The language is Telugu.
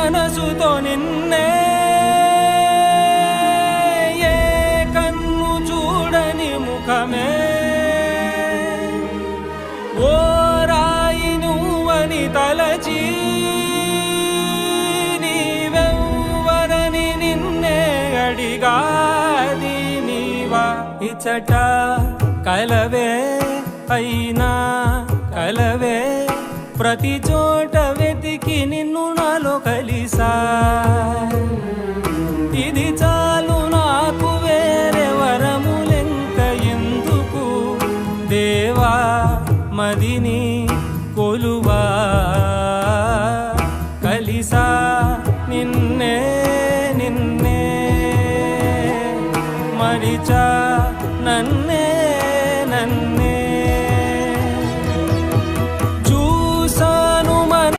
మనసుతో నిన్నే ఏ కన్ను చూడని ముఖమే ఓ రాయి నువ్వని తలచి నీవెవ్వరని నిన్నే అడిగాది నీవా ఇచ్చట కలవే అయినా కలవే ప్రతి చోట వెతికి నిన్ను నాలో కలిసా